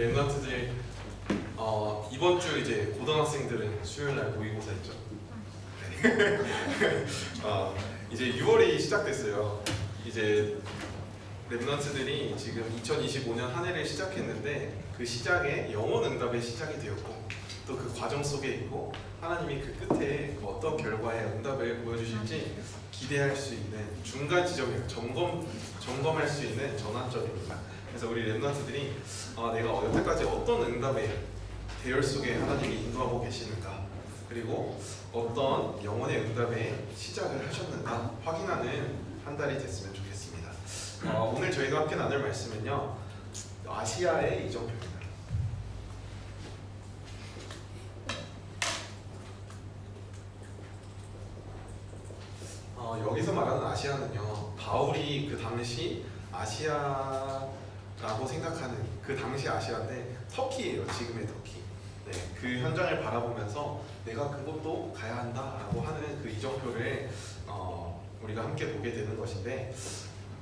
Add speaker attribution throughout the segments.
Speaker 1: 랩런트들 이번 주 이제 고등학생들은 수요일 날 모의고사 있죠. 네. 이제 6월이 시작됐어요. 이제 랩런트들이 지금 2025년 한 해를 시작했는데 그 시작에 영혼 응답의 시작이 되었고 또 그 과정 속에 있고 하나님이 그 끝에 그 어떤 결과의 응답을 보여주실지 기대할 수 있는 중간 지점이에요. 점검할 수 있는 전환점입니다. 그래서 우리 랩런트들이 내가 여태까지 어떤 응답의 대열 속에 하나님이 인도하고 계시는가, 그리고 어떤 영혼의 응답의 시작을 하셨는가 확인하는 한 달이 됐으면 좋겠습니다. 오늘 저희가 함께 나눌 말씀은요, 아시아의 이정표입니다. 여기서 말하는 아시아는요, 바울이 그 당시 아시아라고 생각하는 그 당시 아시아인데 터키예요. 지금의 터키. 네, 그 현장을 바라보면서 내가 그것도 가야 한다라고 하는 그 이정표를 우리가 함께 보게 되는 것인데,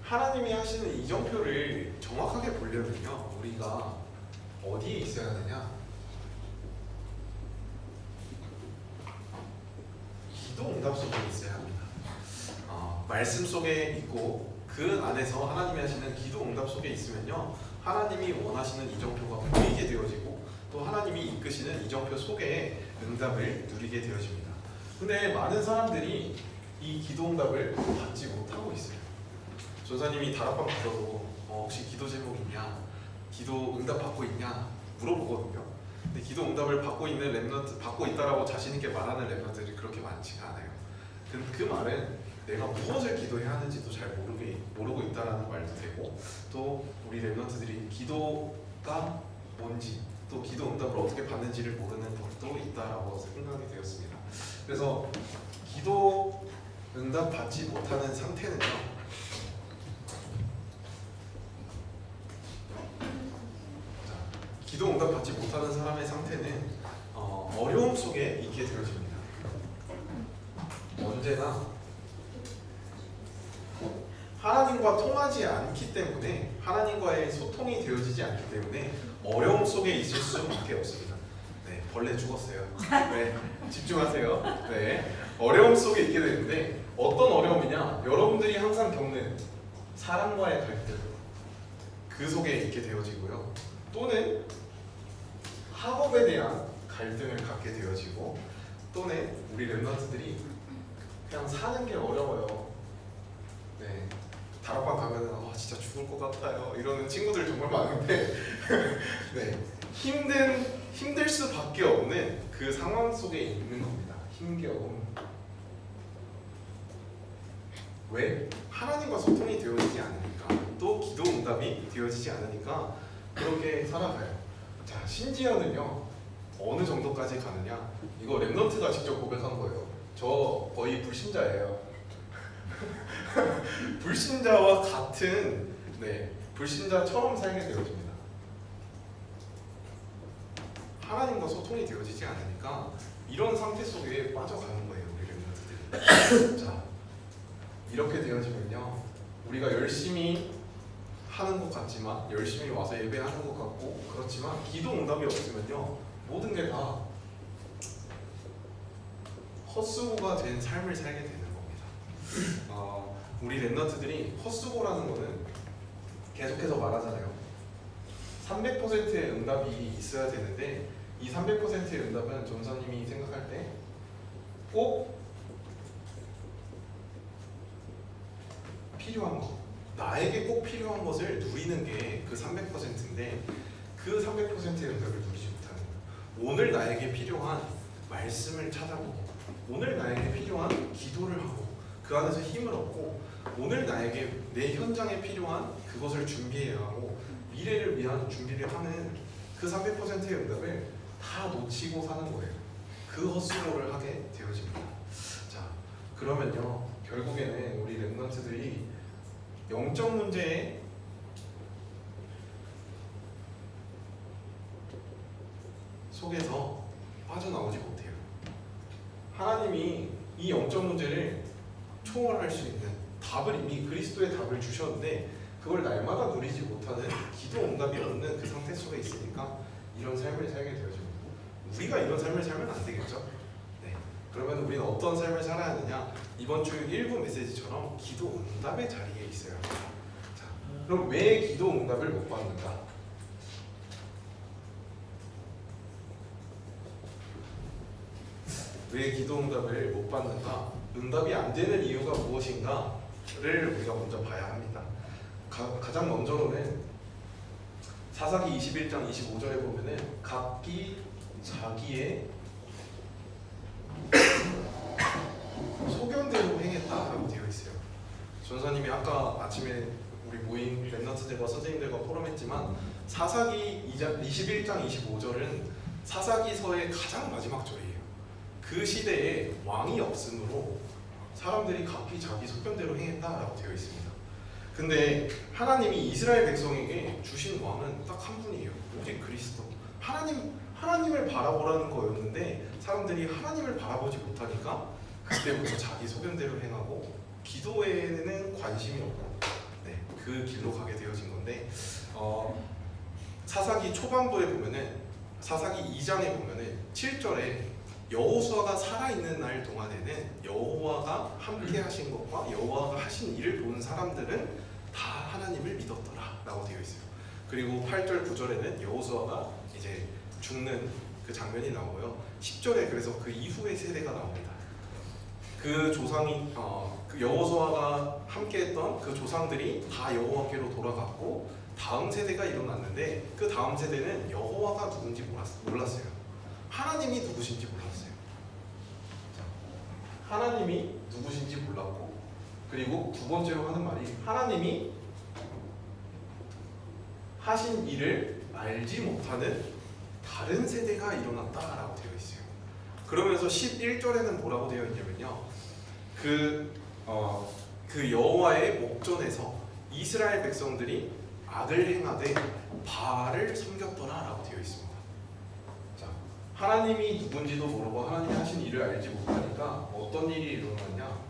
Speaker 1: 하나님이 하시는 이정표를 정확하게 보려면요, 우리가 어디에 있어야 되냐? 기도 응답 속에 있어야 합니다. 말씀 속에 있고 그 안에서 하나님이 하시는 기도 응답 속에 있으면요, 하나님이 원하시는 이정표가 보이게 되어지고 또 하나님이 이끄시는 이정표 속에 응답을 누리게 되어집니다. 근데 많은 사람들이 이 기도 응답을 받지 못하고 있어요. 전사님이 다락방 가서도 혹시 기도 제목 있냐, 기도 응답 받고 있냐 물어보거든요. 근데 기도 응답을 받고 있는 랩런트, 받고 있다라고 자신 있게 말하는 랩런트들이 그렇게 많지가 않아요. 그 말은 내가 무엇을 기도해야 하는지도 잘 모르고 있다라는 말도 되고, 또 우리 랩런트들이 기도가 뭔지 또 기도 응답을 어떻게 받는지를 모르는 것도 있다라고 생각이 되었습니다. 그래서 기도 응답 받지 못하는 상태는요, 기도 응답 받지 못하는 사람의 상태는 어려움 속에 있게 되어집니다. 언제나 하나님과 통하지 않기 때문에, 하나님과의 소통이 되어지지 않기 때문에 어려움 속에 있을 수밖에 없습니다. 네, 벌레 죽었어요. 네, 집중하세요. 네, 어려움 속에 있게 되는데 어떤 어려움이냐? 여러분들이 항상 겪는 사람과의 갈등, 그 속에 있게 되어지고요. 또는 학업에 대한 갈등을 갖게 되어지고, 또는 우리 랩런트들이 그냥 사는 게 어려워요. 네, 다락방 가면은 진짜 죽을 것 같아요 이러는 친구들 정말 많은데 네, 힘들 수밖에 없는 그 상황 속에 있는 겁니다. 힘겨움. 왜? 하나님과 소통이 되어지지 않으니까, 또 기도 응답이 되어지지 않으니까 그렇게 살아가요. 자, 심지어는요, 어느 정도까지 가느냐? 이거 랩런트가 직접 고백한 거예요. 저 거의 불신자예요. 불신자와 같은, 네, 불신자처럼 살게 되어집니다. 하나님과 소통이 되어지지 않으니까 이런 상태 속에 빠져가는 거예요, 우리 랩런트들이. 자, 이렇게 되어지면요, 우리가 열심히 하는 것 같지만, 열심히 와서 예배하는 것 같고 그렇지만 기도 응답이 없으면요, 모든 게 다 헛수고가 된 삶을 살게 되는 겁니다. 우리 랩런트들이 헛수고라는 거는 계속해서 말하잖아요. 300%의 응답이 있어야 되는데, 이 300%의 응답은 전사님이 생각할 때 꼭 필요한 것, 나에게 꼭 필요한 것을 누리는 게 그 300%인데, 그 300%의 응답을 누리지 못하는 거예요. 오늘 나에게 필요한 말씀을 찾아보고, 오늘 나에게 필요한 기도를 하고, 그 안에서 힘을 얻고, 오늘 나에게 내 현장에 필요한 그것을 준비해야 하고, 미래를 위한 준비를 하는 그 300%의 응답을 다 놓치고 사는 거예요. 그 헛수고를 하게 되어집니다. 자, 그러면요, 결국에는 우리 랩런트들이 영적 문제에 속에서 빠져나오지 못해요. 하나님이 이 영적 문제를 초월할 수 있는 답을, 이미 그리스도의 답을 주셨는데, 그 그걸 날마다 누리지 못하는 기도 응답이 없는 그 상태 속에 있으니까 이런 삶을 살게 되어지고 우리가 이런 삶을 살면 안 되겠죠. 네. 그러면 우리는 어떤 삶을 살아야 하느냐? 이번 주 일부 메시지처럼 기도 응답의 자리에 있어야 합니다. 자, 그럼 왜 기도 응답을 못 받는가? 왜 기도 응답을 못 받는가? 응답이 안 되는 이유가 무엇인가를 우리가 먼저 봐야 합니다. 가장 먼저로는 사사기 21장 25절에 보면은 각기 자기의 소견대로 행했다라고 되어 있어요. 전사님이 아까 아침에 우리 모임 랩런트들과 선생님들과 포럼했지만 사사기 21장 25절은 사사기서의 가장 마지막 절이에요. 그 시대에 왕이 없으므로 사람들이 각기 자기 소견대로 행했다라고 되어 있습니다. 근데 하나님이 이스라엘 백성에게 주신 왕은 딱 한 분이에요. 오직 그리스도. 하나님을 바라보라는 거였는데 사람들이 하나님을 바라보지 못하니까 그때부터 자기 소견대로 행하고 기도에는 관심이 없고 네, 그 길로 가게 되어진 건데 사사기 초반부에 보면은 사사기 2장에 보면은 7절에 여호수아가 살아있는 날 동안에는 여호와가 함께 하신 것과 여호와가 하신 일을 본 사람들은 다 하나님을 믿었더라 라고 되어 있어요. 그리고 8절 9절에는 여호수아가 이제 죽는 그 장면이 나오고요. 10절에 그래서 그 이후의 세대가 나옵니다. 그 조상이 그 여호수아가 함께했던 그 조상들이 다 여호와께로 돌아갔고 다음 세대가 일어났는데 그 다음 세대는 여호와가 누군지 몰랐어요. 하나님이 누구신지 몰랐어요. 하나님이 누구신지 몰랐고 그리고 두 번째로 하는 말이 하나님이 하신 일을 알지 못하는 다른 세대가 일어났다라고 되어 있어요. 그러면서 11절에는 뭐라고 되어 있냐면요. 그 여호와의 목전에서 이스라엘 백성들이 악을 행하되 바알을 섬겼더라라고 되어 있습니다. 자, 하나님이 누군지도 모르고 하나님이 하신 일을 알지 못하니까 어떤 일이 일어나냐?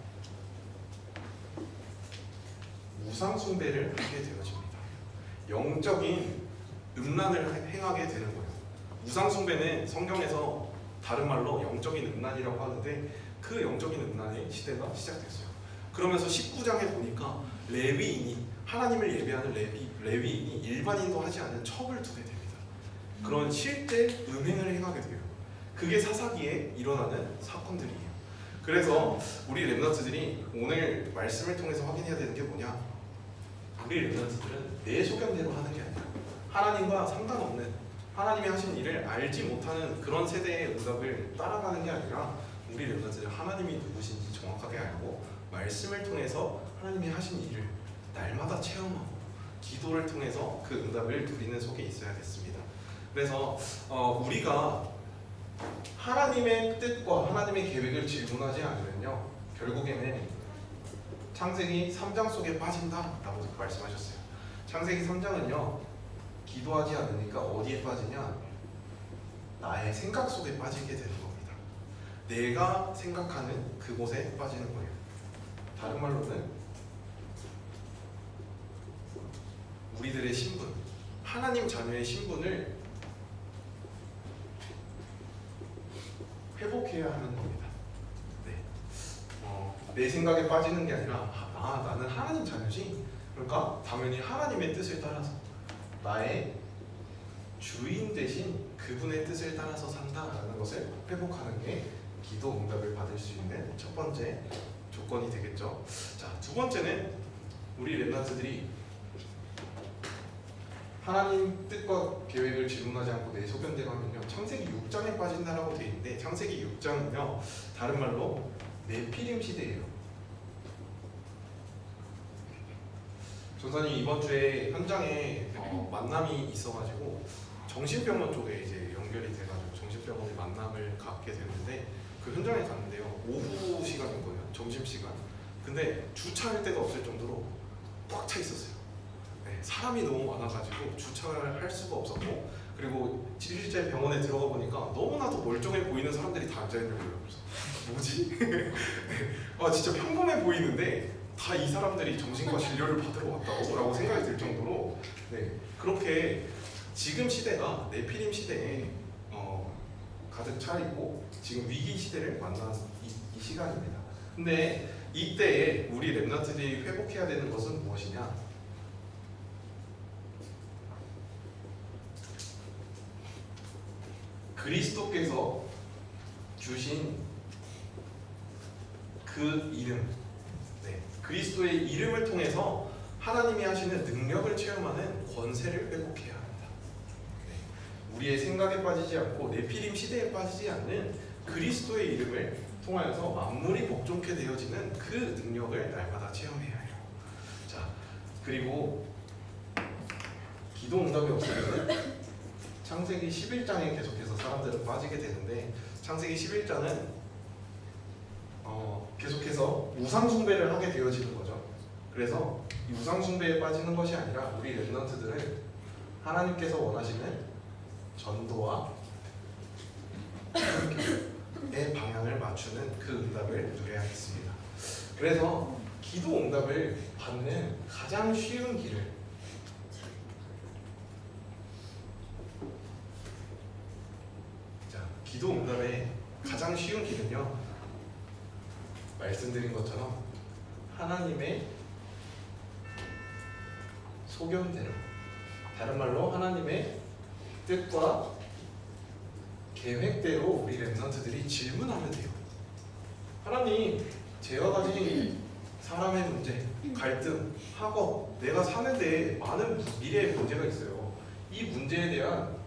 Speaker 1: 우상 숭배를 하게 되어집니다. 영적인 음란을 행하게 되는 거예요. 우상 숭배는 성경에서 다른 말로 영적인 음란이라고 하는데 그 영적인 음란의 시대가 시작됐어요. 그러면서 19장에 보니까 레위인이 하나님을 예배하는 레위인이 일반인도 하지 않은 첩을 두게 됩니다. 그런 실제 음행을 행하게 돼요. 그게 사사기에 일어나는 사건들이에요. 그래서 우리 랩런트들이 오늘 말씀을 통해서 확인해야 되는 게 뭐냐? 우리 랩런트들은 내 소견대로 하는 게 아니라 하나님과 상관없는 하나님이 하신 일을 알지 못하는 그런 세대의 응답을 따라가는 게 아니라 우리 랩런트들은 하나님이 누구신지 정확하게 알고 말씀을 통해서 하나님이 하신 일을 날마다 체험하고 기도를 통해서 그 응답을 누리는 속에 있어야겠습니다. 그래서 우리가 하나님의 뜻과 하나님의 계획을 질문하지 않으면요 결국에는 창세기 3장 속에 빠진다라고 말씀하셨어요. 창세기 3장은요 기도하지 않으니까 어디에 빠지냐? 나의 생각 속에 빠지게 되는 겁니다. 내가 생각하는 그곳에 빠지는 거예요. 다른 말로는 우리들의 신분, 하나님 자녀의 신분을 회복해야 하는 겁니다. 네. 내 생각에 빠지는 게 아니라 나는 하나님 자녀지. 그러니까 당연히 하나님의 뜻을 따라서 나의 주인 대신 그분의 뜻을 따라서 산다라는 것을 회복하는 게 기도 응답을 받을 수 있는 첫 번째 조건이 되겠죠. 자, 두 번째는 우리 랩런트들이 하나님 뜻과 계획을 질문하지 않고 내 소견대로 하면요 창세기 6장에 빠진다라고 되어 있는데 창세기 6장은요 다른 말로 네피림 시대예요. 전사님 이번 주에 현장에 만남이 있어가지고 정신병원 쪽에 이제 연결이 돼가지고 정신병원에 만남을 갖게 됐는데 그 현장에 갔는데요 오후 시간인 거예요. 점심시간. 근데 주차할 데가 없을 정도로 꽉 차 있었어요. 네, 사람이 너무 많아가지고 주차를 할 수가 없었고 그리고 실제 병원에 들어가 보니까 너무나도 멀쩡해 보이는 사람들이 다 앉아있는 거예요. 그래서 뭐지? 네. 진짜 평범해 보이는데 다 이 사람들이 정신과 진료를 받으러 왔다고 생각이 들 정도로 그렇게 지금 시대가 네피림 시대에 가득 차 있고 지금 위기 시대를 만난 이 시간입니다. 근데 이때에 우리 렘넌트들이 회복해야 되는 것은 무엇이냐? 그리스도께서 주신 그 이름, 그리스도의 이름을 통해서 하나님이 하시는 능력을 체험하는 권세를 회복해야 합니다. 우리의 생각에 빠지지 않고 네피림 시대에 빠지지 않는 그리스도의 이름을 통하여서 만물이 복종케 되어지는 그 능력을 날마다 체험해야 해요. 자, 그리고 기도 응답이 없으면 창세기 11장에 계속해서 사람들은 빠지게 되는데, 창세기 11장은 계속해서 우상 숭배를 하게 되어지는 거죠. 그래서 이 우상 숭배에 빠지는 것이 아니라 우리 렘넌트들은 하나님께서 원하시는 전도와 의 방향을 맞추는 그 응답을 누려야겠습니다. 그래서 기도 응답을 받는 가장 쉬운 길을 기도 응답의 가장 쉬운 길은요, 말씀드린 것처럼 하나님의 소견대로, 다른 말로 하나님의 뜻과 계획대로 우리 렘넌트들이 질문하면 돼요. 하나님, 제가 가진 사람의 문제, 갈등, 학업, 내가 사는데 많은 미래의 문제가 있어요. 이 문제에 대한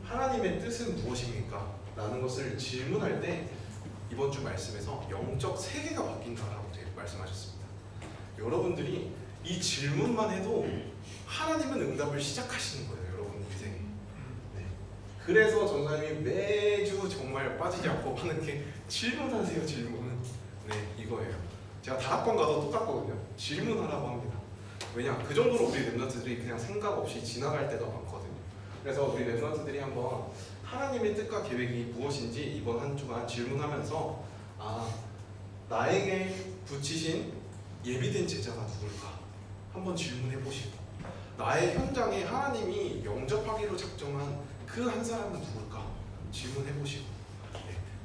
Speaker 1: 하나님의 뜻은 무엇입니까? 라는 것을 질문할 때 이번 주 말씀에서 영적 세계가 바뀐다라고 말씀하셨습니다. 여러분들이 이 질문만 해도 하나님은 응답을 시작하시는 거예요. 여러분 인생에. 그래서 전사님이 매주 정말 빠지지 않고 하는 게 질문하세요. 질문. 이거예요. 제가 다락방 가도 똑같거든요. 질문하라고 합니다. 왜냐? 그 정도로 우리 렘넌트들이 그냥 생각 없이 지나갈 때가 많거든요. 그래서 우리 렘넌트들이 한번 하나님의 뜻과 계획이 무엇인지 이번 한 주간 질문하면서 나에게 붙이신 예비된 제자가 누굴까? 한번 질문해 보시고, 나의 현장에 하나님이 영접하기로 작정한 그 한 사람은 누굴까? 질문해 보시고,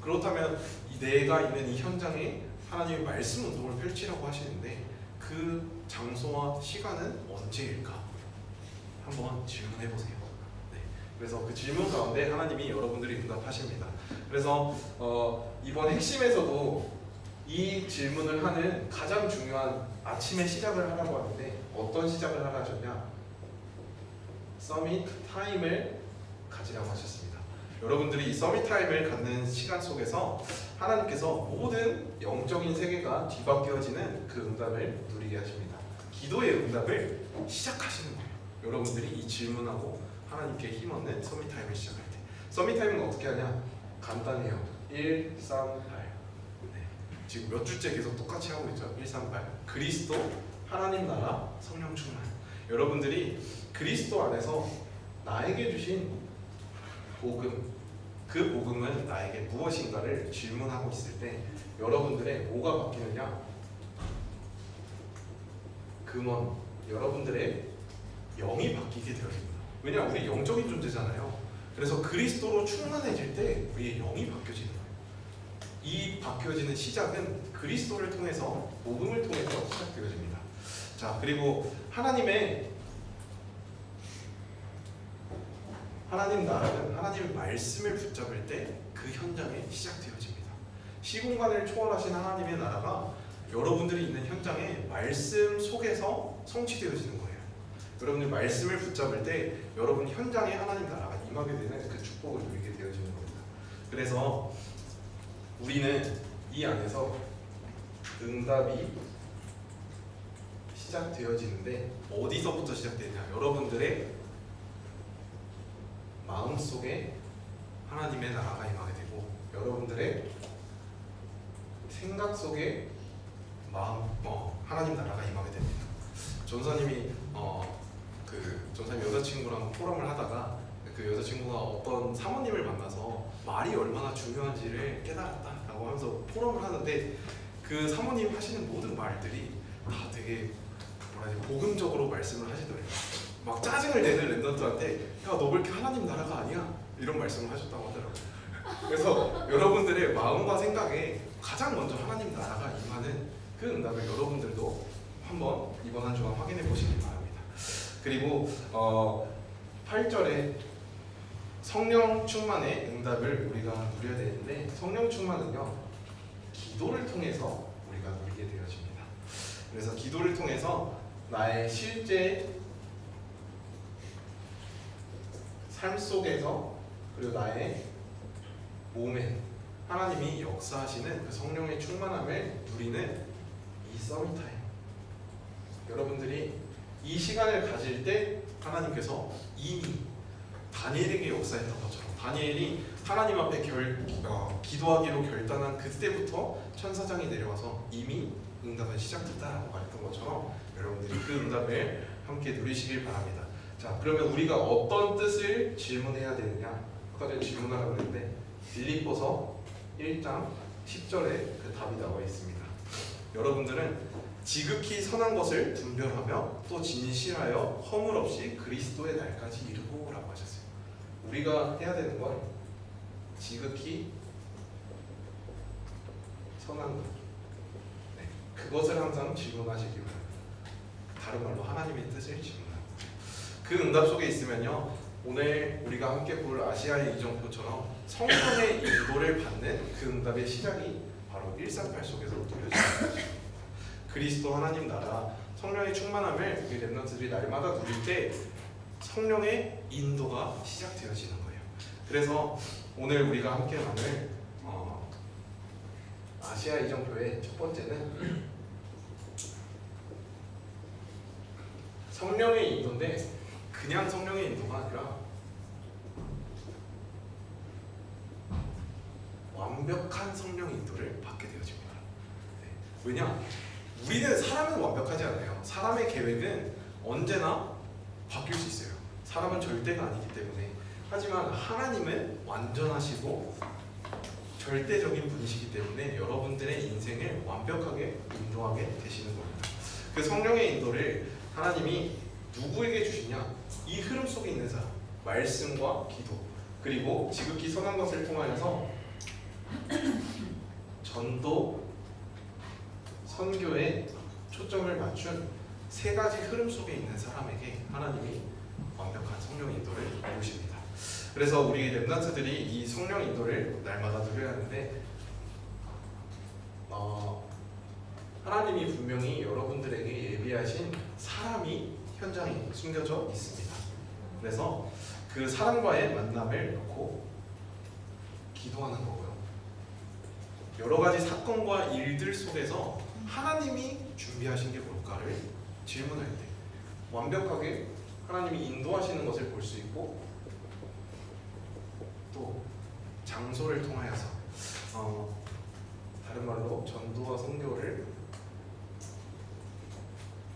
Speaker 1: 그렇다면 내가 있는 이 현장에 하나님의 말씀 운동을 펼치라고 하시는데 그 장소와 시간은 언제일까? 한번 질문해 보세요. 그래서 그 질문 가운데 하나님이 여러분들이 응답하십니다. 그래서 이번 핵심에서도 이 질문을 하는 가장 중요한 아침에 시작을 하라고 하는데, 어떤 시작을 하라 하셨냐? 서밋 타임을 가지라고 하셨습니다. 여러분들이 이 서밋 타임을 갖는 시간 속에서 하나님께서 모든 영적인 세계가 뒤바뀌어지는 그 응답을 누리게 하십니다. 기도의 응답을 시작하시는 거예요. 여러분들이 이 질문하고 하나님께 힘없는 서밋 타임을 시작할 때. 서밋 타임은 어떻게 하냐? 간단해요. 1, 3, 8. 지금 몇 주째 계속 똑같이 하고 있죠. 1, 3, 8. 그리스도, 하나님 나라, 성령 충만. 여러분들이 그리스도 안에서 나에게 주신 복음, 그 복음은 나에게 무엇인가를 질문하고 있을 때 여러분들의 뭐가 바뀌느냐? 근원, 여러분들의 영이 바뀌게 되어집니다. 왜냐? 우리 영적인 존재잖아요. 그래서 그리스도로 충만해질 때 우리의 영이 바뀌어지는 거예요. 이 바뀌어지는 시작은 그리스도를 통해서, 복음을 통해서 시작되어집니다. 자, 그리고 하나님 나라는 하나님의 말씀을 붙잡을 때 그 현장에 시작되어집니다. 시공간을 초월하신 하나님의 나라가 여러분들이 있는 현장에 말씀 속에서 성취되어지는 거예요. 여러분들 말씀을 붙잡을 때 여러분 현장에 하나님 나라가 임하게 되는 그 축복을 누리게 되어지는 겁니다. 그래서 우리는 이 안에서 응답이 시작되어지는데 어디서부터 시작되냐? 여러분들의 마음속에 하나님의 나라가 임하게 되고, 여러분들의 생각 속에 하나님 나라가 임하게 됩니다. 전사님이 전사님 여자친구랑 포럼을 하다가 그 여자친구가 어떤 사모님을 만나서 말이 얼마나 중요한지를 깨달았다라고 하면서 포럼을 하는데, 그 사모님 하시는 모든 말들이 다 되게 뭐라 해야 지 복음적으로 말씀을 하시더래요. 막 짜증을 내는 랩런트한테 야, 너 왜 이렇게 하나님 나라가 아니야? 이런 말씀을 하셨다고 하더라고요. 그래서 여러분들의 마음과 생각에 가장 먼저 하나님 나라가 임하는 그 응답을 여러분들도 한번 이번 한 주간 확인해 보시기 바랍니다. 그리고 8절에 성령 충만의 응답을 우리가 누려야 되는데, 성령 충만은요 기도를 통해서 우리가 누리게 되어집니다. 그래서 기도를 통해서 나의 실제 삶 속에서 그리고 나의 몸에 하나님이 역사하시는 그 성령의 충만함을 누리는 이 서밋타임, 여러분들이 이 시간을 가질 때 하나님께서 이미 다니엘에게 역사했던 것처럼, 다니엘이 하나님 앞에 기도하기로 결단한 그때부터 천사장이 내려와서 이미 응답은 시작됐다라고 말했던 것처럼 여러분들이 그 응답을 함께 누리시길 바랍니다. 자, 그러면 우리가 어떤 뜻을 질문해야 되느냐? 아까 전에 질문하라고 했는데 빌립보서 1장 10절에 그 답이 나와 있습니다. 여러분들은 지극히 선한 것을 분별하며 또 진실하여 허물 없이 그리스도의 날까지 이르고 라고 하셨어요. 우리가 해야 되는 건 지극히 선한 것, 그것을 항상 질문하시기 바랍니다. 다른 말로 하나님의 뜻을 질문합니다. 그 응답 속에 있으면요, 오늘 우리가 함께 볼 아시아의 이정표처럼 성령의 인도를 받는 그 응답의 시작이 바로 138 속에서 누려집니다. 그리스도 하나님 나라, 성령의 충만함을 우리 렘넌트들이 날마다 누릴 때 성령의 인도가 시작되어지는 거예요. 그래서 오늘 우리가 함께 나눌 아시아 이정표의 첫 번째는 성령의 인도인데, 그냥 성령의 인도가 아니라 완벽한 성령 인도를 받게 되어집니다. 왜냐? 우리는 사람은 완벽하지 않아요. 사람의 계획은 언제나 바뀔 수 있어요. 사람은 절대가 아니기 때문에. 하지만 하나님은 완전하시고 절대적인 분이시기 때문에 여러분들의 인생을 완벽하게 인도하게 되시는 겁니다. 그 성령의 인도를 하나님이 누구에게 주시냐? 이 흐름 속에 있는 사람, 말씀과 기도, 그리고 지극히 선한 것을 통하여서 전도, 선교에 초점을 맞춘 세 가지 흐름 속에 있는 사람에게 하나님이 완벽한 성령 인도를 주십니다. 그래서 우리 렘넌트들이 이 성령 인도를 날마다 누려야 하는데, 하나님이 분명히 여러분들에게 예비하신 사람이 현장에 숨겨져 있습니다. 그래서 그 사람과의 만남을 놓고 기도하는 거고요. 여러 가지 사건과 일들 속에서 하나님이 준비하신 게 뭘까를 질문할 때 완벽하게 하나님이 인도하시는 것을 볼 수 있고, 또 장소를 통하여서 다른 말로 전도와 선교를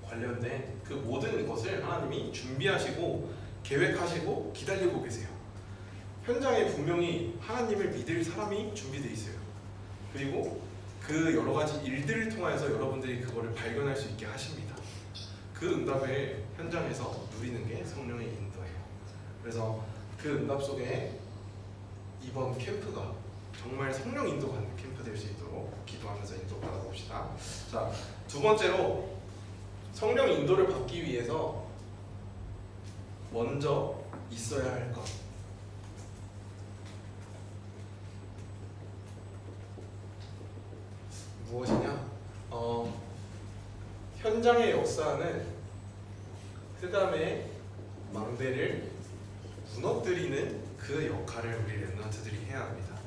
Speaker 1: 관련된 그 모든 것을 하나님이 준비하시고 계획하시고 기다리고 계세요. 현장에 분명히 하나님을 믿을 사람이 준비되어 있어요. 그리고 그 여러 가지 일들을 통해서 여러분들이 그거를 발견할 수 있게 하십니다. 그 응답을 현장에서 누리는 게 성령의 인도예요. 그래서 그 응답 속에 이번 캠프가 정말 성령 인도받는 캠프 될 수 있도록 기도하면서 인도 받아봅시다. 자, 두 번째로 성령 인도를 받기 위해서 먼저 있어야 할 것. 무엇이냐? 현장의 역사는 흑암의 망대를 무너뜨리는 그 역할을 우리 렘넌트들이 해야 합니다.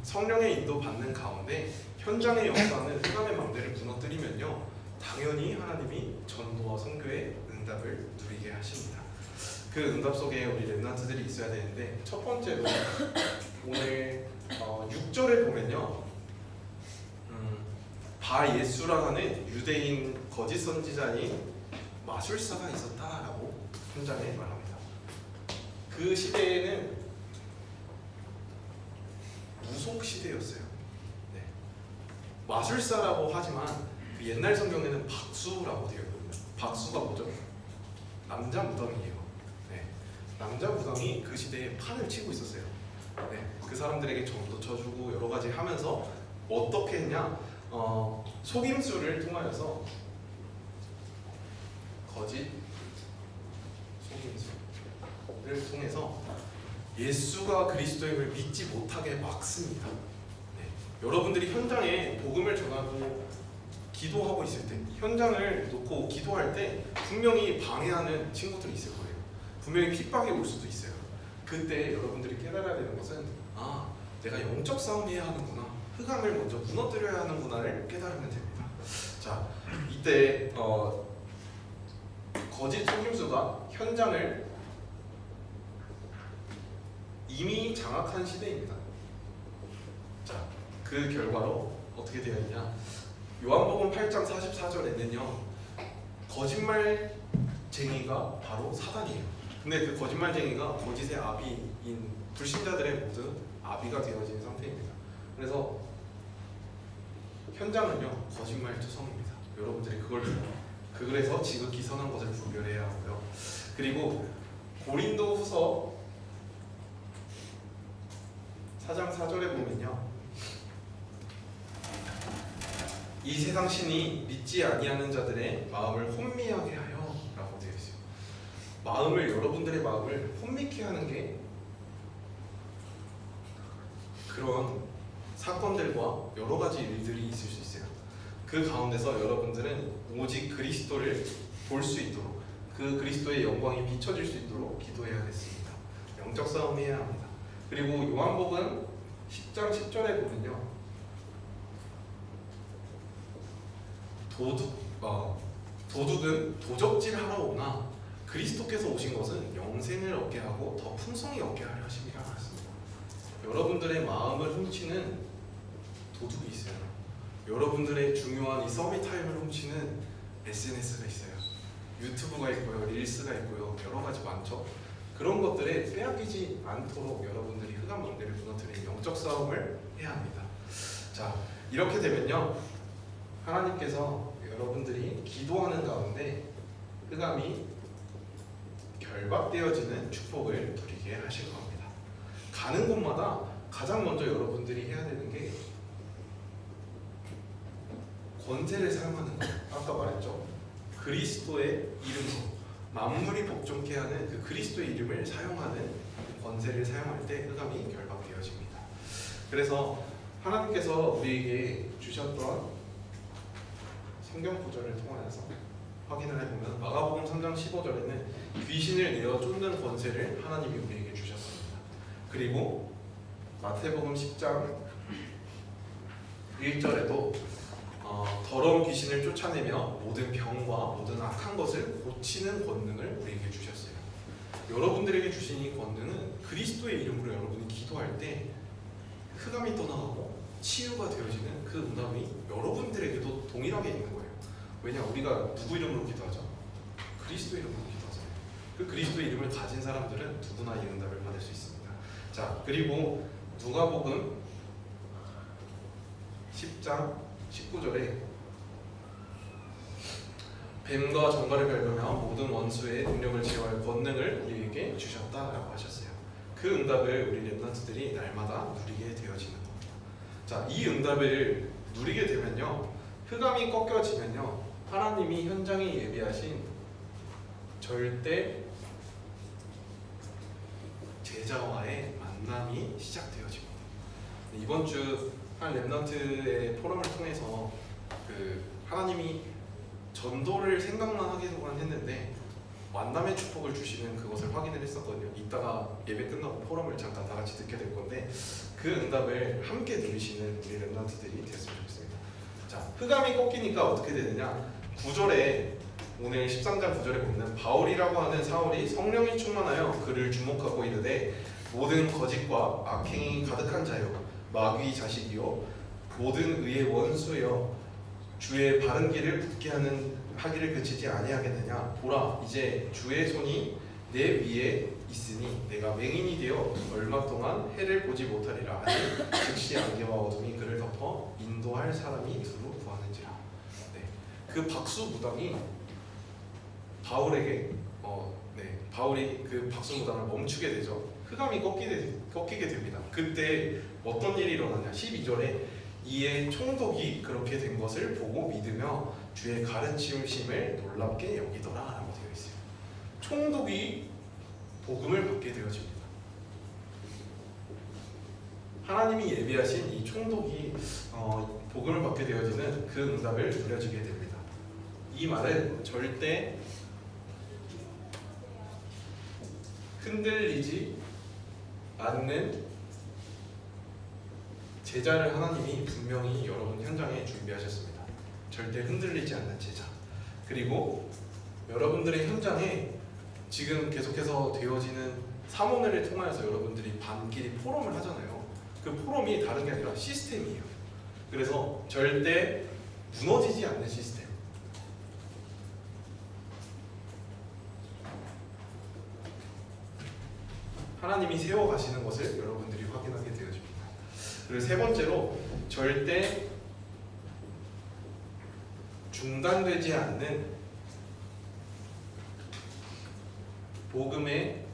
Speaker 1: 성령의 인도 받는 가운데 현장의 역사는 흑암의 망대를 무너뜨리면요, 당연히 하나님이 전도와 선교의 응답을 누리게 하십니다. 그 응답 속에 우리 렘넌트들이 있어야 되는데, 첫 번째로 오늘 6절에 보면요, 바예수라 하는 유대인 거짓 선지자인 마술사가 있었다라고 현장에 말합니다. 그 시대에는 무속 시대였어요. 마술사라고 하지만 그 옛날 성경에는 박수라고 되어 있거든요. 박수가 뭐죠? 남자 무당이에요. 네. 남자 무당이 그 시대에 판을 치고 있었어요. 네. 그 사람들에게 점도 쳐주고 여러 가지 하면서 어떻게 했냐? 속임수를 통하여서 거짓 속임수를 통해서 예수가 그리스도임을 믿지 못하게 막습니다. 네. 여러분들이 현장에 복음을 전하고 기도하고 있을 때, 현장을 놓고 기도할 때 분명히 방해하는 친구들이 있을 거예요. 분명히 핍박이 올 수도 있어요. 그때 여러분들이 깨달아야 되는 것은 내가 영적 싸움해야 하는구나, 흑암을 먼저 무너뜨려야 하는구나를 깨달으면 됩니다. 자, 이때 거짓 속임수가 현장을 이미 장악한 시대입니다. 자, 그 결과로 어떻게 되어 있냐? 요한복음 8장 44절에는요, 거짓말쟁이가 바로 사단이에요. 근데 그 거짓말쟁이가 거짓의 아비인 불신자들의 모든 아비가 되어진 상태입니다. 그래서 현장은요, 거짓말투성입니다. 여러분들이 그래서 지극히 선한 것을 분별해야 하고요. 그리고 고린도후서 4장 4절에 보면요, 이 세상 신이 믿지 아니하는 자들의 마음을 혼미하게 하여 라고 되어 있어요. 여러분들의 마음을 혼미케 하는 게 그런 사건들과 여러 가지 일들이 있을 수 있어요. 그 가운데서 여러분들은 오직 그리스도를 볼 수 있도록, 그 그리스도의 영광이 비춰질 수 있도록 기도해야겠습니다. 영적 싸움해야 합니다. 그리고 요한복음 10장 10절에 보면요, 도둑은 도적질 하러 오나 그리스도께서 오신 것은 영생을 얻게 하고 더 풍성히 얻게 하려 하심이라 하셨습니다. 여러분들의 마음을 훔치는 도둑이 있어요. 여러분들의 중요한 이 서밋 타임을 훔치는 SNS가 있어요. 유튜브가 있고요, 릴스가 있고요, 여러 가지 많죠. 그런 것들에 빼앗기지 않도록 여러분들이 흑암 망대를 무너뜨리는 영적 싸움을 해야 합니다. 자, 이렇게 되면요, 하나님께서 여러분들이 기도하는 가운데 흑암이 결박되어지는 축복을 누리게 하실 겁니다. 가는 곳마다 가장 먼저 여러분들이 해야 되는 게 권세를 사용하는 거예요. 아까 말했죠. 그리스도의 이름으로 만물이 복종케 하는 그 그리스도의 이름을 사용하는 권세를 사용할 때 흑암이 결박되어집니다. 그래서 하나님께서 우리에게 주셨던 성경 구절을 통하여서 확인을 해보면 마가복음 3장 15절에는 귀신을 내어 쫓는 권세를 하나님이 우리에게 주셨습니다. 그리고 마태복음 10장 1절에도 더러운 귀신을 쫓아내며 모든 병과 모든 악한 것을 고치는 권능을 우리에게 주셨어요. 여러분들에게 주신 이 권능은 그리스도의 이름으로 여러분이 기도할 때 흑암이 떠나가고 치유가 되어지는 그 응답이 여러분들에게도 동일하게 있는 거예요. 왜냐, 우리가 누구 이름으로 기도하죠? 그리스도 이름으로 기도하잖아요. 그 그리스도의 이름을 가진 사람들은 누구나 이 응답을 받을 수 있습니다. 자, 그리고 누가복음 10장 19절에 뱀과 정갈을 밟으며 모든 원수의 능력을 제어할 권능을 우리에게 주셨다라고 하셨어요. 그 응답을 우리 렘넌트들이 날마다 누리게 되어지는 겁니다. 자, 이 응답을 누리게 되면요, 흑암이 꺾여지면요, 하나님이 현장에 예비하신 절대 제자와의 만남이 시작되어집니다. 이번 주 한 렘넌트의 포럼을 통해서 하나님이 전도를 생각만 하기만 했는데 만남의 축복을 주시는 그것을 확인을 했었거든요. 이따가 예배 끝나고 포럼을 잠깐 다 같이 듣게 될 건데 그 응답을 함께 누리시는 우리 렘넌트들이 됐으면 좋겠습니다. 자, 흑암이 꺾이니까 어떻게 되느냐? 9절에 오늘 13장 9절에 보면 바울이라고 하는 사울이 성령이 충만하여 그를 주목하고 이르되 모든 거짓과 악행이 가득한 자요 마귀 자식이요 모든 의의 원수여 주의 바른 길을 붙게 하기를 그치지 아니하겠느냐. 보라, 이제 주의 손이 내 위에 있으니 내가 맹인이 되어 얼마 동안 해를 보지 못하리라 하니 즉시 안개와 어둠이 그를 덮어 인도할 사람이 두루 구하는지라. 네, 그 박수무당이 바울에게 바울이 그 박수무당을 멈추게 되죠. 흑암이 꺾이게 됩니다. 그때 어떤 일이 일어나냐? 12절에 이에 총독이 그렇게 된 것을 보고 믿으며 주의 가르치심을 놀랍게 여기더라 라고 되어 있어요. 총독이 복음을 받게 되어집니다. 하나님이 예비하신 이 총독이 복음을 받게 되어지는 그 응답을 누려지게 됩니다. 이 말은 절대 흔들리지 않는 제자를 하나님이 분명히 여러분 현장에 준비하셨습니다. 절대 흔들리지 않는 제자. 그리고 여러분들의 현장에 지금 계속해서 되어지는 사모회를 통하여서 여러분들이 반끼리 포럼을 하잖아요. 그 포럼이 다른 게 아니라 시스템이에요. 그래서 절대 무너지지 않는 시스템. 하나님이 세워가시는 것을 여러분들이 확인하게 되어집니다. 그리고 세 번째로 절대 중단되지 않는 복음의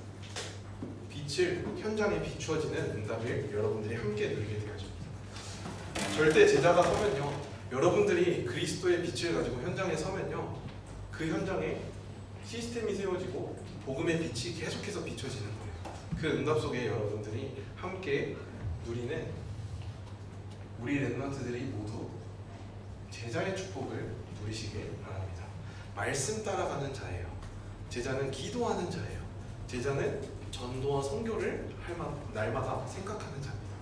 Speaker 1: 빛을 현장에 비추어지는 응답을 여러분들이 함께 누리게 되어집니다. 절대 제자가 서면요, 여러분들이 그리스도의 빛을 가지고 현장에 서면요, 그 현장에 시스템이 세워지고 복음의 빛이 계속해서 비춰지는 거예요. 그 응답 속에 여러분들이 함께 누리는 우리 렘넌트들이 모두 제자의 축복을 누리시길 바랍니다. 말씀 따라가는 자예요. 제자는 기도하는 자예요. 제자는 전도와 선교를 날마다 생각하는 자입니다.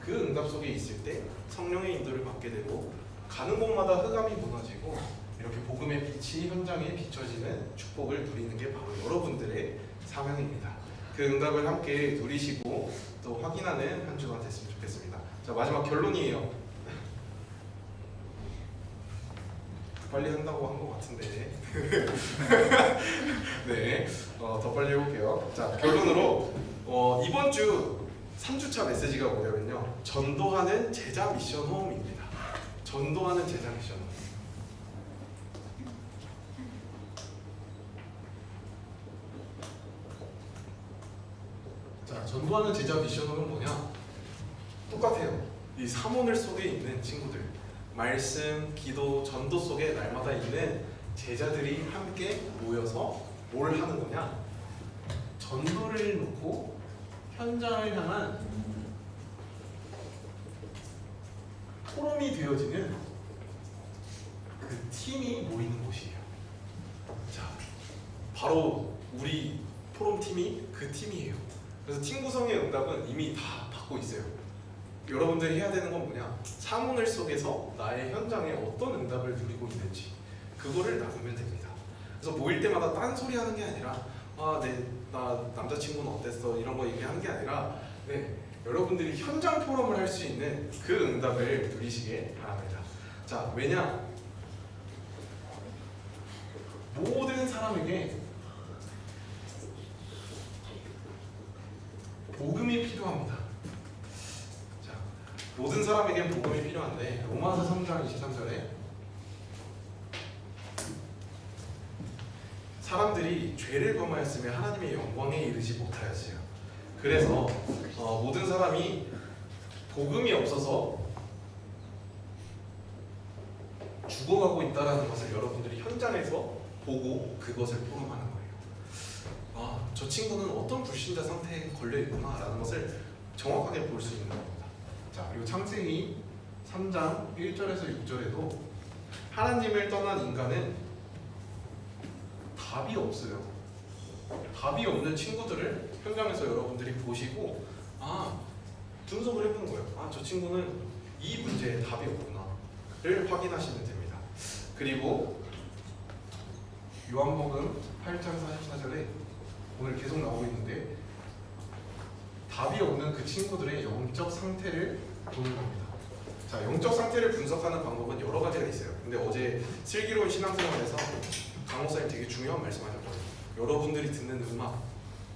Speaker 1: 그 응답 속에 있을 때 성령의 인도를 받게 되고 가는 곳마다 흑암이 무너지고 이렇게 복음의 빛이 현장에 비춰지는 축복을 누리는 게 바로 여러분들의 사명입니다. 그 응답을 함께 누리시고 또 확인하는 한 주가 됐으면 좋겠습니다. 자, 마지막 결론이에요. 빨리 한다고 한 것 같은데 네, 더 빨리 해볼게요. 자, 결론으로 이번 주 3주차 메시지가 뭐냐면요, 전도하는 제자 미션 호흡입니다. 전도하는 제자 미션 호흡. 자, 전도하는 제자 미션은 뭐냐? 똑같아요. 이 사모늘 속에 있는 친구들, 말씀, 기도, 전도 속에 날마다 있는 제자들이 함께 모여서 뭘 하는 거냐? 전도를 놓고 현장을 향한 포럼이 되어지는 그 팀이 모이는 곳이에요. 자, 바로 우리 포럼 팀이 그 팀이에요. 그래서 팀 구성의 응답은 이미 다 받고 있어요. 여러분들이 해야 되는 건 뭐냐? 사모늘 속에서 나의 현장에 어떤 응답을 누리고 있는지 그거를 나누면 됩니다. 그래서 모일 때마다 딴소리 하는 게 아니라 나 남자친구는 어땠어? 이런 거 얘기하는 게 아니라 여러분들이 현장 포럼을 할 수 있는 그 응답을 누리시길 바랍니다. 자, 왜냐? 모든 사람에게 복음이 필요합니다. 자, 모든 사람에게 복음이 필요한데 로마서 3장 23절에 사람들이 죄를 범하였으며 하나님의 영광에 이르지 못하였어요. 그래서 모든 사람이 복음이 없어서 죽어가고 있다는 것을 여러분들이 현장에서 보고 그것을 포럼하는 거예요. 저 친구는 어떤 불신자 상태에 걸려있구나 라는 것을 정확하게 볼 수 있는 겁니다. 자, 그리고 창세기 3장 1절에서 6절에도 하나님을 떠난 인간은 답이 없어요. 답이 없는 친구들을 현장에서 여러분들이 보시고 분석을 해보는 거예요. 저 친구는 이 문제에 답이 없구나를 확인하시면 됩니다. 그리고 요한복음 8장 44절에 오늘 계속 나오고 있는데 답이 없는 그 친구들의 영적 상태를 보는 겁니다. 자, 영적 상태를 분석하는 방법은 여러 가지가 있어요. 근데 어제 슬기로운 신앙생활에서 강호사님 되게 중요한 말씀하셨거든요. 여러분들이 듣는 음악,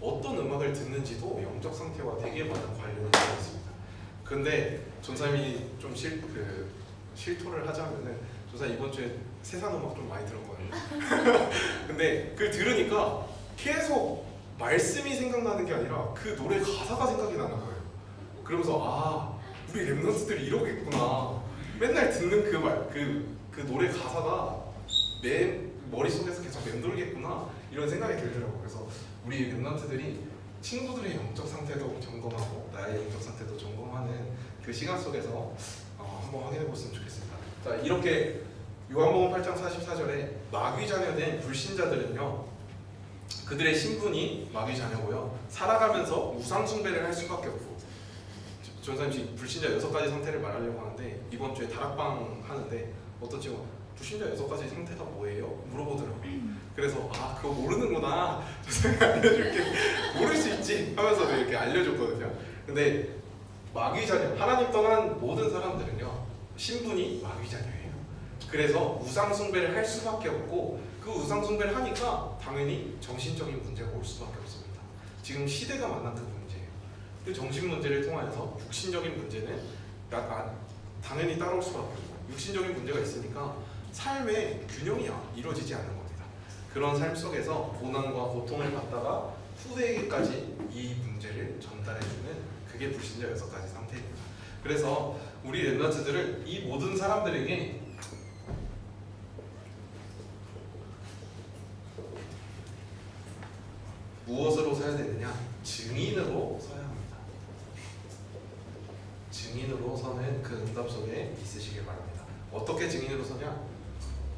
Speaker 1: 어떤 음악을 듣는지도 영적 상태와 되게 많은 관련이 되어 있습니다. 근데 전사님이 좀 실토를 하자면은 전사 이번 주에 세상 음악 좀 많이 들었거든요. 근데 그걸 들으니까 계속 말씀이 생각나는 게 아니라 그 노래 가사가 생각이 나는 거예요. 그러면서 아, 우리 랩런스들이 이러겠구나. 맨날 듣는 그 노래 가사가 내 머릿속에서 계속 맴돌겠구나 이런 생각이 들더라고요. 그래서 우리 랩런트들이 친구들의 영적 상태도 점검하고 나의 영적 상태도 점검하는 그 시간 속에서 한번 확인해 보셨으면 좋겠습니다. 자, 이렇게 요한복음 8장 44절에 마귀 자녀된 불신자들은요, 그들의 신분이 마귀 자녀고요, 살아가면서 우상 숭배를 할 수밖에 없고, 전사님 지금 불신자 6가지 상태를 말하려고 하는데 이번 주에 다락방 하는데 어떤 친구가 불신자 6가지 상태가 뭐예요? 물어보더라고요. 그래서 아, 그거 모르는구나. 전사님 알려줄게. 모를 수 있지 하면서 이렇게 알려줬거든요. 근데 마귀 자녀, 하나님 떠난 모든 사람들은요, 신분이 마귀 자녀예요. 그래서 우상 숭배를 할 수밖에 없고, 그 우상 숭배를 하니까 당연히 정신적인 문제가 올 수밖에 없습니다. 지금 시대가 만난 그 문제예요. 그 정신 문제를 통하여서 육신적인 문제는 당연히 따라올 수밖에 없고, 육신적인 문제가 있으니까 삶의 균형이 이루어지지 않는 겁니다. 그런 삶 속에서 고난과 고통을 받다가 후대에게까지 이 문제를 전달해주는, 그게 불신자 6가지 상태입니다. 그래서 우리 렘넌트들은 이 모든 사람들에게 무엇으로 서야 되느냐? 증인으로 서야 합니다. 증인으로 서는 그 응답 속에 있으시길 바랍니다. 어떻게 증인으로 서냐?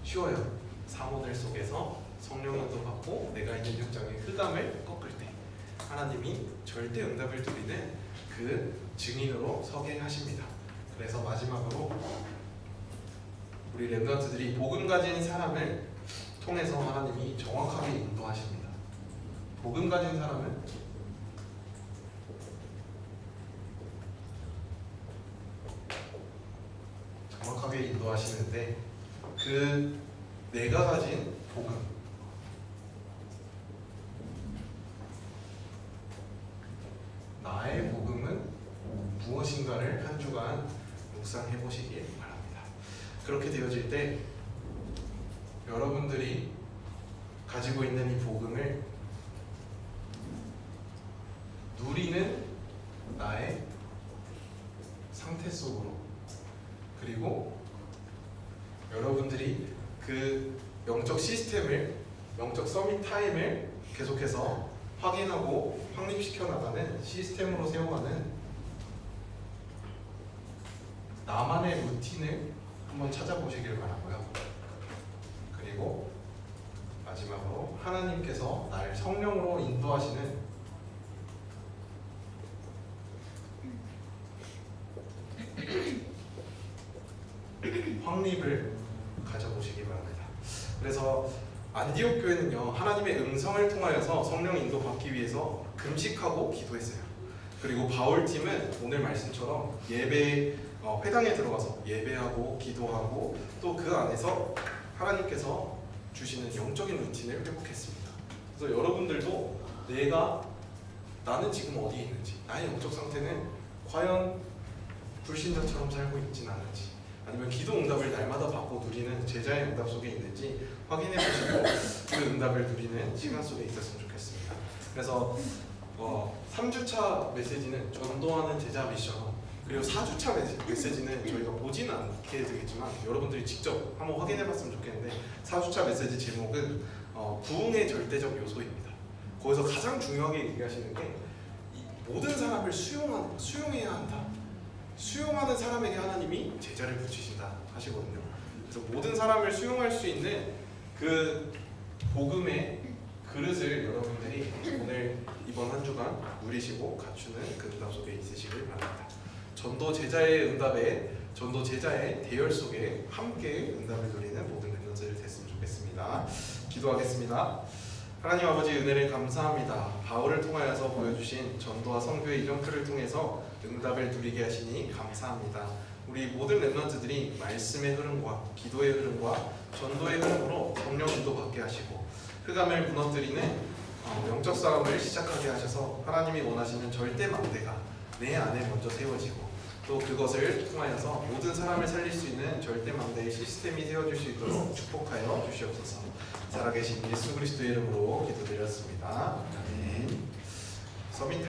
Speaker 1: 쉬워요. 사모들 속에서 성령님도 받고 내가 있는 현장의 흑암을 꺾을 때 하나님이 절대 응답을 드리는 그 증인으로 서게 하십니다. 그래서 마지막으로 우리 렘넌트들이 복음 가진 사람을 통해서 하나님이 정확하게 인도하십니다. 복음 가진 사람은 정확하게 인도하시는데, 그 내가 가진 복음, 나의 복음은 무엇인가를 한 주간 묵상해 보시길 바랍니다. 그렇게 되어질 때 여러분들이 가지고 있는 이 복음을 누리는 나의 상태 속으로, 그리고 여러분들이 그 영적 시스템을, 영적 서밋 타임을 계속해서 확인하고 확립시켜 나가는 시스템으로 세워가는 나만의 루틴을 한번 찾아보시길 바라고요. 그리고 마지막으로 하나님께서 나를 성령으로 인도하시는 확립을 가져보시기 바랍니다. 그래서 안디옥 교회는요, 하나님의 음성을 통하여서 성령 인도 받기 위해서 금식하고 기도했어요. 그리고 바울팀은 오늘 말씀처럼 예배 회당에 들어가서 예배하고 기도하고 또 그 안에서 하나님께서 주시는 영적인 루틴을 회복했습니다. 그래서 여러분들도 나는 지금 어디에 있는지, 나의 영적 상태는 과연 불신자처럼 살고 있진 않은지, 아니면 기도 응답을 날마다 받고 누리는 제자의 응답 속에 있는지 확인해 보시고 그 응답을 누리는 시간 속에 있었으면 좋겠습니다. 그래서 3주차 메시지는 전도하는 제자 미션, 그리고 4주차 메시지는 저희가 보지는 않게 되겠지만 여러분들이 직접 한번 확인해 봤으면 좋겠는데, 4주차 메시지 제목은 부흥의 절대적 요소입니다. 거기서 가장 중요하게 얘기하시는 게 모든 사람을 수용해야 한다. 수용하는 사람에게 하나님이 제자를 붙이신다 하시거든요. 그래서 모든 사람을 수용할 수 있는 그 복음의 그릇을 여러분들이 오늘 이번 한 주간 누리시고 갖추는 그 응답 속에 있으시길 바랍니다. 전도 제자의 응답에, 전도 제자의 대열 속에 함께 응답을 누리는 모든 렘넌트들 됐으면 좋겠습니다. 기도하겠습니다. 하나님 아버지, 은혜를 감사합니다. 바울을 통하여서 보여주신 전도와 선교의 이정표를 통해서 응답을 누리게 하시니 감사합니다. 우리 모든 렘넌트들이 말씀의 흐름과 기도의 흐름과 전도의 흐름으로 성령 인도 받게 하시고 흑암을 무너뜨리는 영적 싸움을 시작하게 하셔서 하나님이 원하시는 절대 망대가 내 안에 먼저 세워지고 또 그것을 통하여서 모든 사람을 살릴 수 있는 절대 망대의 시스템이 세워질 수 있도록 축복하여 주시옵소서. 살아계신 예수 그리스도의 이름으로 기도드렸습니다.